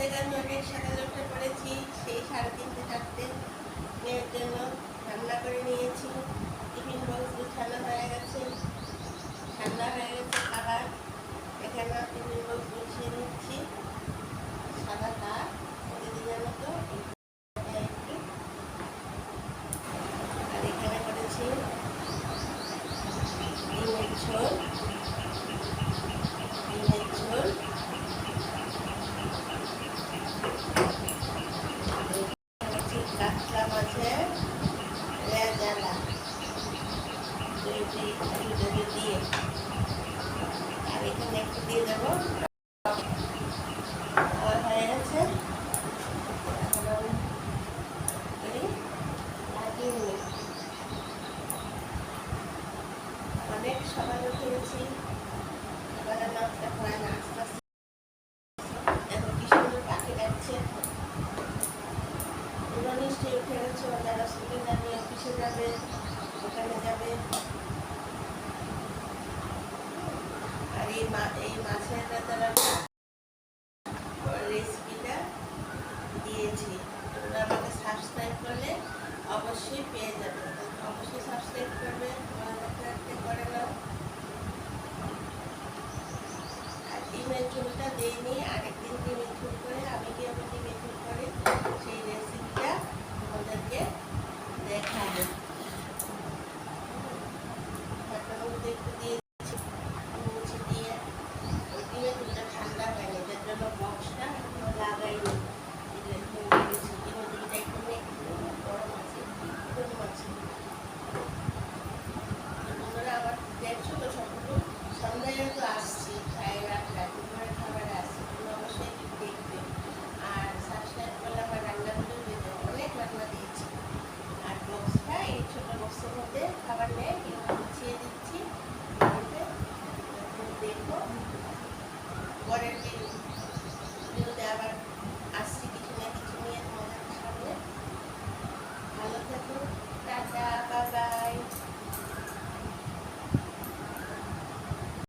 থেকে আমি অনেক সকালে উঠে পড়েছি, সেই 3:30 4টে মেয়ের জন্য রান্না করে নিয়েছি। টিফিন বক্স গুছানো হয়ে গেছে, ঠান্ডা হয়ে গেছে খাবার। এখানে টিফিন বক্স গুছিয়ে নিচ্ছি। সাদা ভাত প্রতিদিনের মতো, একটু আর এখানে করেছি ডিমের ঝোল, কাতলা মাছের রেজালা দিয়ে, আর এখানে একটু দিয়ে দেবো। হয়ে গেছে, অনেক সকাল উঠে গেছি। এবারে নাচটা হয় না, আস্তে আস্তে দেখো কি সুন্দর পাখি ডাকছে। তোমরা নিশ্চয়ই উঠে গেছো, যারা স্কুলে যাবে, অফিসে যাবে, ওখানে যাবে। আর এই মাছের রেজালাটা রেসিপিটা দিয়েছি, তোমরা আমাকে সাবস্ক্রাইব করলে অবশ্যই পেয়ে যাবে। অবশ্যই সাবস্ক্রাইব করবে, করে নাও। আর ডিমের ঝোলটা দিইনি, আরেকদিন ডিমের ঝোল করে আমি কীভাবে ডিমের ঝোল করি সেই রেসিপিটা তোমাদেরকে দেখাবো। একটু দিয়ে মুছে দিয়ে ডিমের ঝোলটা ঠান্ডা হয়নি, যার জন্য বক্সটা লাগাইনি। ডিমের ঝোলটা একটু গরম আছে, গরম আছে। তোমরা আবার দেখছো তো, সবটুকু সন্ধ্যায় তো আসছি, 8:30টায় দুপুরের খাবারে আসছি, তোমরা অবশ্যই একটু দেখবে। আর সাবস্ক্রাইব করলে আমার রান্নাগুলো পেতে, অনেক রান্না দিয়েছি। আর বক্সটা এই ছোটো বক্সের মধ্যে খাবার নেই, গুছিয়ে দিচ্ছি। দেখো পরের দিন